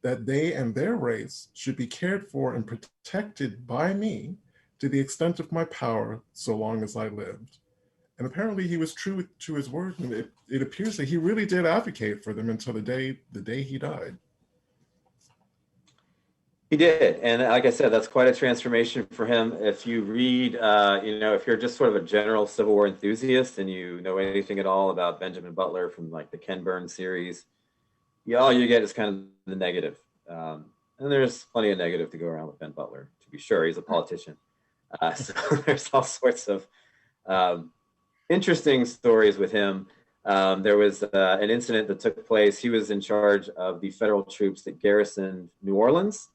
that they and their race should be cared for and protected by me to the extent of my power so long as I lived. And apparently he was true to his word, and it appears that he really did advocate for them until the day he died. He did, and like I said, that's quite a transformation for him. If you read, if you're just sort of a general Civil War enthusiast and you know anything at all about Benjamin Butler from like the Ken Burns series, all you get is kind of the negative. And there's plenty of negative to go around with Ben Butler, to be sure. He's a politician. So there's all sorts of interesting stories with him. There was an incident that took place. He was in charge of the federal troops that garrisoned New Orleans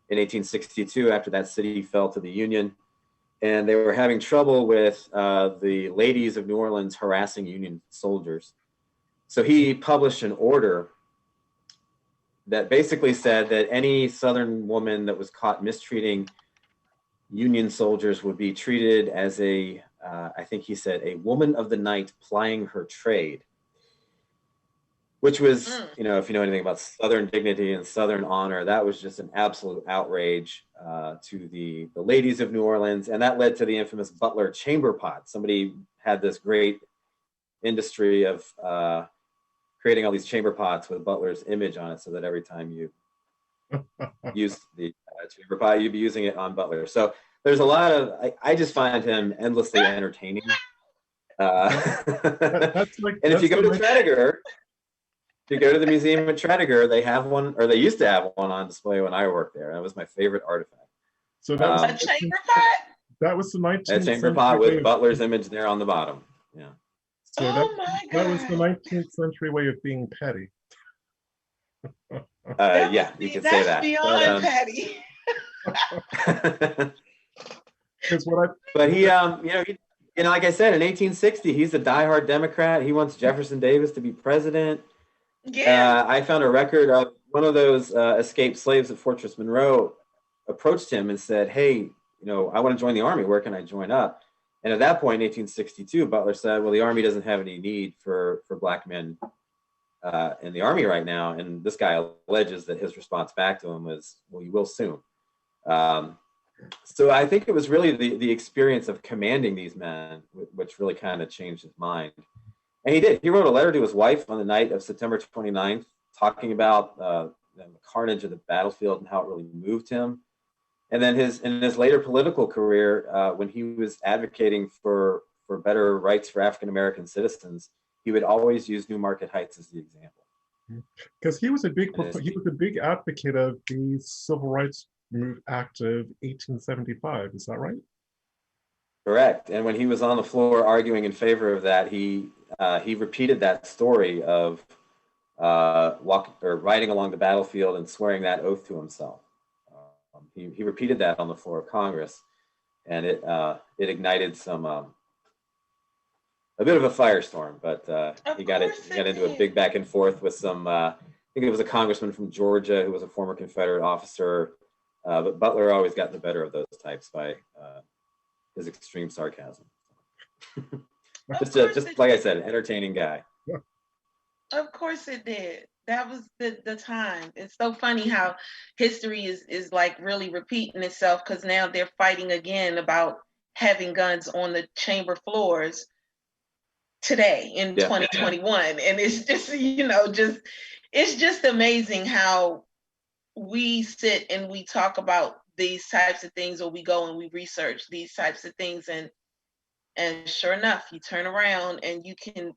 in 1862 after that city fell to the Union. And they were having trouble with the ladies of New Orleans harassing Union soldiers. So he published an order that basically said that any Southern woman that was caught mistreating Union soldiers would be treated as I think he said, a woman of the night plying her trade. which was, you know, if you know anything about Southern dignity and Southern honor, that was just an absolute outrage to the ladies of New Orleans. And that led to the infamous Butler chamber pot. Somebody had this great industry of creating all these chamber pots with Butler's image on it, so that every time you used the chamber pot, you'd be using it on Butler. So there's a lot of, I just find him endlessly entertaining. That's like, and if you go to like... Tredegar, if you go to the museum at Tredegar, they have one, or they used to have one on display when I worked there. That was my favorite artifact. So that was a chamber pot? That was the 19th a chamber pot with Butler's image there on the bottom. Yeah. So that was the 19th century way of being petty. Yeah, you could say that. Beyond petty. But he, like I said, in 1860, he's a diehard Democrat. He wants Jefferson Davis to be president. Yeah. I found a record of one of those escaped slaves at Fortress Monroe approached him and said, "Hey, I want to join the army. Where can I join up?" And at that point, in 1862, Butler said, "Well, the army doesn't have any need for black men in the army right now." And this guy alleges that his response back to him was, "Well, you will soon." So I think it was really the experience of commanding these men which really kind of changed his mind. And he did. He wrote a letter to his wife on the night of September 29th, talking about the carnage of the battlefield and how it really moved him. And then in his later political career, when he was advocating for better rights for African-American citizens, he would always use Newmarket Heights as the example. Because he was a big advocate of the Civil Rights Act of 1875. Is that right? Correct. And when he was on the floor arguing in favor of that, he repeated that story of riding along the battlefield and swearing that oath to himself. He repeated that on the floor of Congress, and it ignited a bit of a firestorm. But he got into a big back and forth with some. I think it was a congressman from Georgia who was a former Confederate officer. But Butler always got the better of those types by his extreme sarcasm. just like I said, an entertaining guy. Of course it did. That was the time. It's so funny how history is like really repeating itself, because now they're fighting again about having guns on the chamber floors today in 2021. And it's just, it's just amazing how we sit and we talk about these types of things, or we go and we research these types of things, and sure enough, you turn around and you can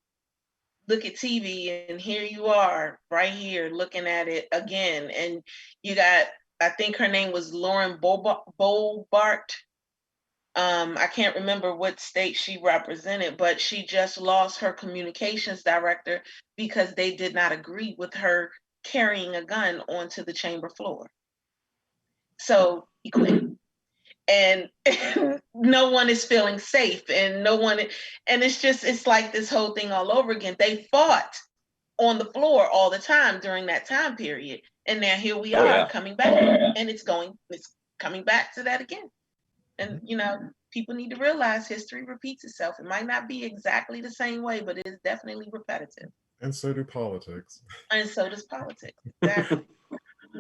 look at TV and here you are right here looking at it again. And you got, I think her name was Lauren Boebert. I can't remember what state she represented, but she just lost her communications director because they did not agree with her carrying a gun onto the chamber floor. So he quit. And no one is feeling safe, and it's like this whole thing all over again. They fought on the floor all the time during that time period. And now here we are coming back, and it's coming back to that again. And, people need to realize history repeats itself. It might not be exactly the same way, but it is definitely repetitive. And so do politics. And so does politics. Exactly.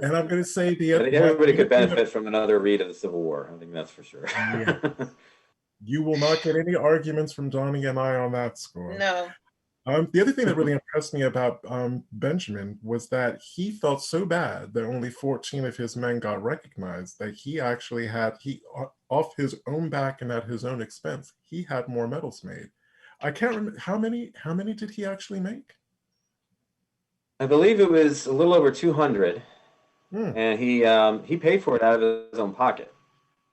And I'm going to say I think everybody could benefit from another read of the Civil War. I think that's for sure. Yeah. You will not get any arguments from Donnie and I on that score. No. The other thing that really impressed me about Benjamin was that he felt so bad that only 14 of his men got recognized that he actually off his own back and at his own expense, he had more medals made. I can't remember how many did he actually make? I believe it was a little over 200. And he paid for it out of his own pocket,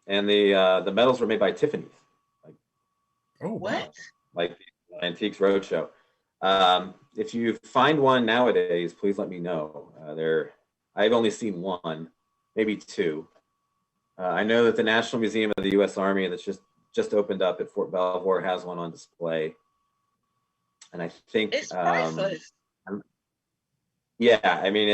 and the medals were made by Tiffany's. What? Like the Antiques Roadshow. If you find one nowadays, please let me know. I've only seen one, maybe two. I know that the National Museum of the U.S. Army that's just opened up at Fort Belvoir has one on display, and I think it's priceless. I mean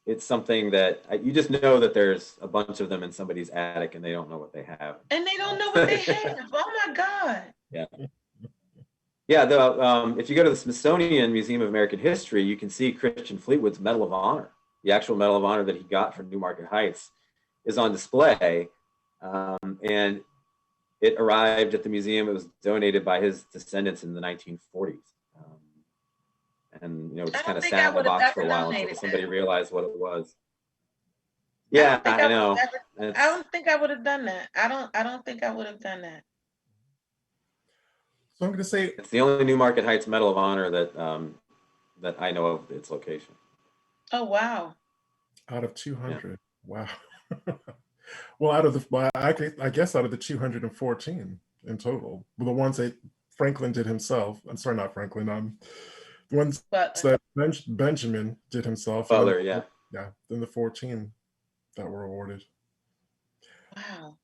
it's something that you just know that there's a bunch of them in somebody's attic and they don't know what they have. And they don't know what they have. Oh my God. Yeah. Yeah, if you go to the Smithsonian Museum of American History, you can see Christian Fleetwood's Medal of Honor. The actual Medal of Honor that he got from Newmarket Heights is on display, and it arrived at the museum. It was donated by his descendants in the 1940s, and it I just kind don't of think I sat in a would have box for a ever while until donated somebody that. realized what it was. I Yeah, don't think I I would know. have ever. I don't think I would have done that. I don't think I would have done that. So I'm going to say It's the only Newmarket Heights Medal of Honor that I know of its location. Oh wow. out of Yeah. 200. Wow. Well, out of the, well, I guess out of the 214 in total, well, the ones that Franklin did himself. I'm sorry, not Franklin. The ones But that Benjamin did himself, and then Butler, yeah. yeah, then the 14 that were awarded. wow,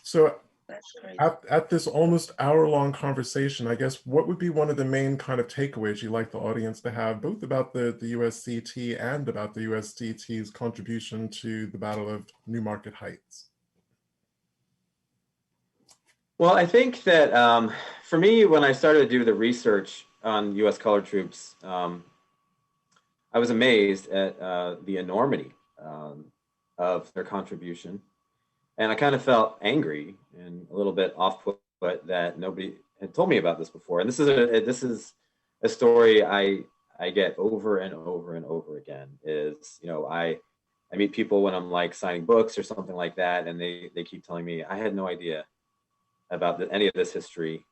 So that's crazy. at this almost hour-long conversation, I guess what would be one of the main kind of takeaways you'd like the audience to have, both about the USCT and about the USCT's contribution to the Battle of Newmarket Heights? Well, I think that for me, when I started to do the research on U.S. colored troops, I was amazed at the enormity of their contribution. And I kind of felt angry and a little bit off-put that nobody had told me about this before. And this is a story I get over and over and over again. Is I meet people when I'm like signing books or something like that, and they keep telling me I had no idea about any of this history.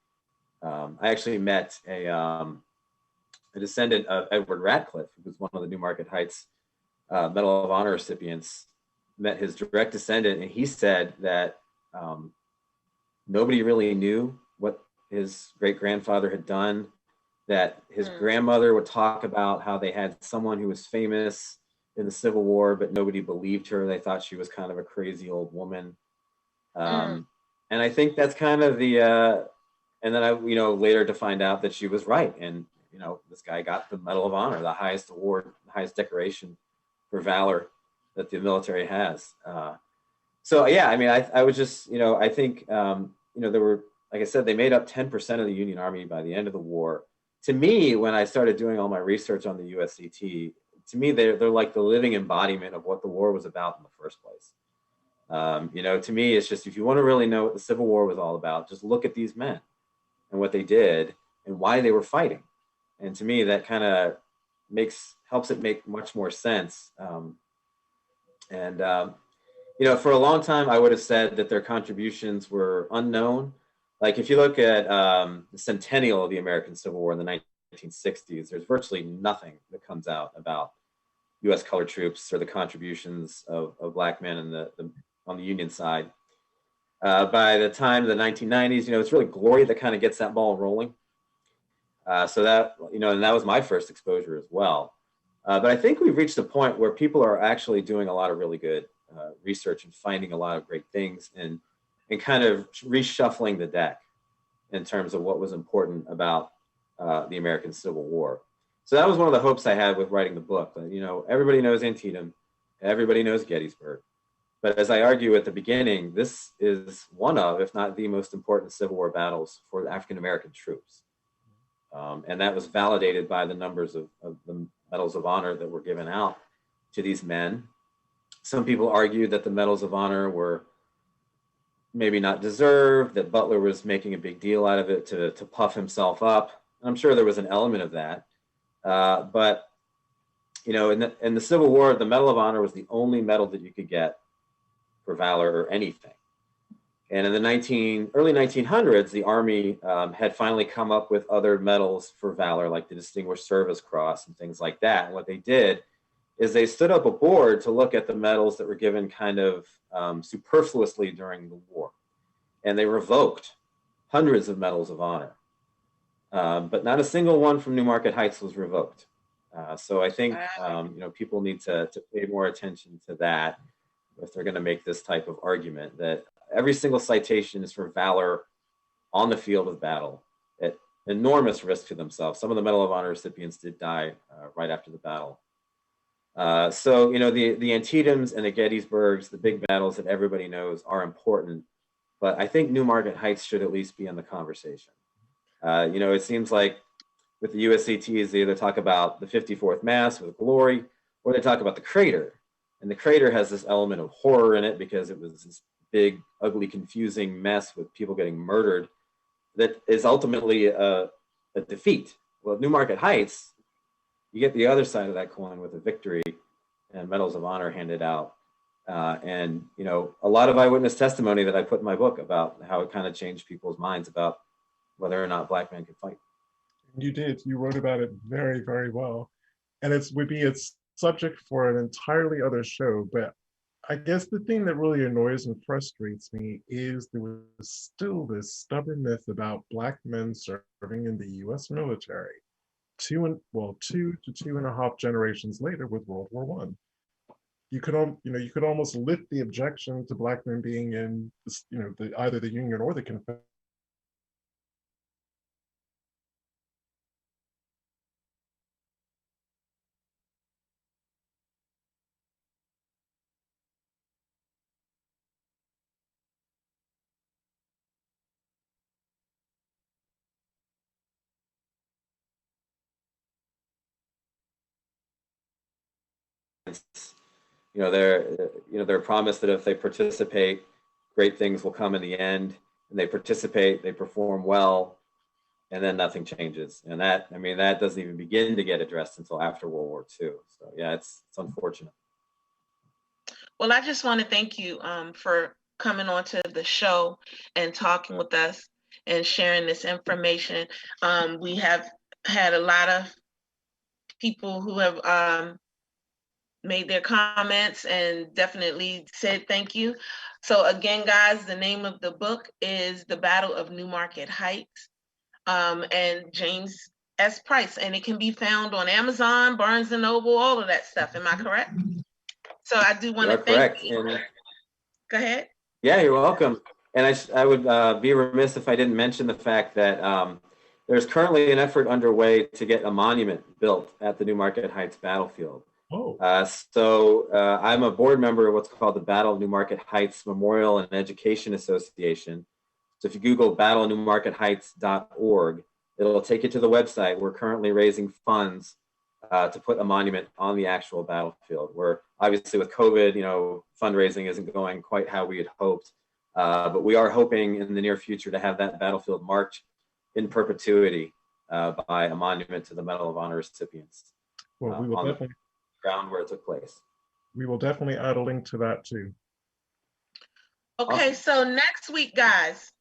I actually met a descendant of Edward Ratcliffe, who was one of the Newmarket Heights Medal of Honor recipients. Met his direct descendant, and he said that nobody really knew what his great grandfather had done. That his grandmother would talk about how they had someone who was famous in the Civil War, but nobody believed her. They thought she was kind of a crazy old woman. And I think that's kind of the, and then I, later to find out that she was right. And, this guy got the Medal of Honor, the highest award, the highest decoration for valor that the military has. So yeah, I mean, I was just, I think, there were, like I said, they made up 10% of the Union Army by the end of the war. To me, when I started doing all my research on the USCT, to me, they're like the living embodiment of what the war was about in the first place. To me, it's just, if you want to really know what the Civil War was all about, just look at these men and what they did and why they were fighting. And to me, that kind of helps it make much more sense. For a long time, I would have said that their contributions were unknown. Like if you look at the centennial of the American Civil War in the 1960s, there's virtually nothing that comes out about U.S. colored troops or the contributions of Black men on the Union side. By the time of the 1990s, it's really Glory that kind of gets that ball rolling. So that, and that was my first exposure as well. But I think we've reached a point where people are actually doing a lot of really good research and finding a lot of great things and kind of reshuffling the deck in terms of what was important about the American Civil War. So that was one of the hopes I had with writing the book. Everybody knows Antietam, everybody knows Gettysburg. But as I argue at the beginning, this is one of, if not the most important Civil War battles for the African-American troops. And that was validated by the numbers of the Medals of Honor that were given out to these men. Some people argued that the Medals of Honor were maybe not deserved, that Butler was making a big deal out of it to puff himself up. I'm sure there was an element of that. But in the Civil War, the Medal of Honor was the only medal that you could get for valor or anything. And in the early 1900s, the Army had finally come up with other medals for valor, like the Distinguished Service Cross and things like that. And what they did is they stood up a board to look at the medals that were given kind of superfluously during the war. And they revoked hundreds of Medals of Honor. But not a single one from Newmarket Heights was revoked. So I think people need to pay more attention to that if they're going to make this type of argument, that every single citation is for valor on the field of battle at enormous risk to themselves. Some of the Medal of Honor recipients did die right after the battle. So the Antietam's and the Gettysburgs, the big battles that everybody knows, are important. But I think Newmarket Heights should at least be in the conversation. It seems like with the USCTs, they either talk about the 54th Mass with glory, or they talk about the crater. And the crater has this element of horror in it because it was this big, ugly, confusing mess with people getting murdered that is ultimately a defeat. Well, at Newmarket Heights, you get the other side of that coin with a victory and medals of honor handed out. And a lot of eyewitness testimony that I put in my book about how it kind of changed people's minds about whether or not Black men could fight. You did. You wrote about it very, very well. And it would be its subject for an entirely other show. But I guess the thing that really annoys and frustrates me is there was still this stubborn myth about Black men serving in the US military 2 to 2.5 generations later with World War One. You could almost lift the objection to Black men being in either the Union or the Confederate. They're promised that if they participate, great things will come in the end. And they participate, they perform well, and then nothing changes. And that doesn't even begin to get addressed until after World War II. So yeah, it's unfortunate. Well, I just want to thank you for coming onto the show and talking with us and sharing this information. We have had a lot of people who have made their comments and definitely said thank you. So again, guys, the name of the book is The Battle of Newmarket Heights, and James S. Price, and it can be found on Amazon, Barnes & Noble, all of that stuff. Am I correct? So I do want to thank you. And go ahead. Yeah, you're welcome. And I would be remiss if I didn't mention the fact that there's currently an effort underway to get a monument built at the Newmarket Heights battlefield. Oh. I'm a board member of what's called the Battle of Newmarket Heights Memorial and Education Association. So if you Google battlenewmarketheights.org, it'll take you to the website. We're currently raising funds to put a monument on the actual battlefield. Where obviously with COVID, fundraising isn't going quite how we had hoped, but we are hoping in the near future to have that battlefield marked in perpetuity by a monument to the Medal of Honor recipients. Well, we will definitely ground where it took place. We will definitely add a link to that too. Okay, so next week, guys,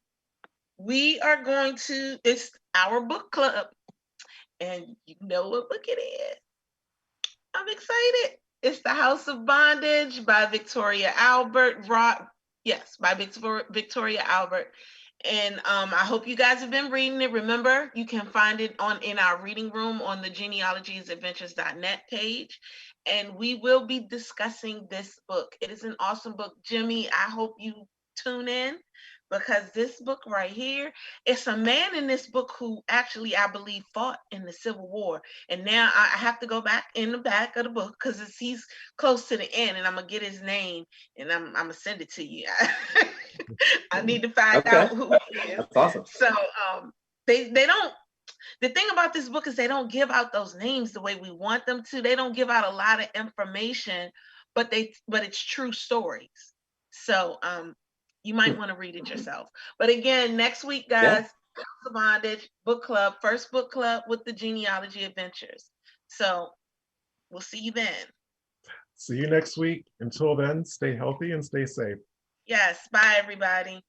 we are going to, it's our book club, and you know what book it is. I'm excited. It's The House of Bondage by Victoria Albert. By Victoria Albert. And I hope you guys have been reading it. Remember, you can find it in our reading room on the genealogyadventures.net page. And we will be discussing this book. It is an awesome book. Jimmy, I hope you tune in, because this book right here, it's a man in this book who actually, I believe, fought in the Civil War. And now I have to go back in the back of the book because he's close to the end, and I'm going to get his name and I'm going to send it to you. I need to find out who he is. That's awesome. So they don't, the thing about this book is they don't give out those names the way we want them to. They don't give out a lot of information, but it's true stories. So you might want to read it yourself. But again, next week, guys, House of Bondage book club, first book club with the Genealogy Adventures. So we'll see you then. See you next week. Until then, stay healthy and stay safe. Yes. Bye, everybody.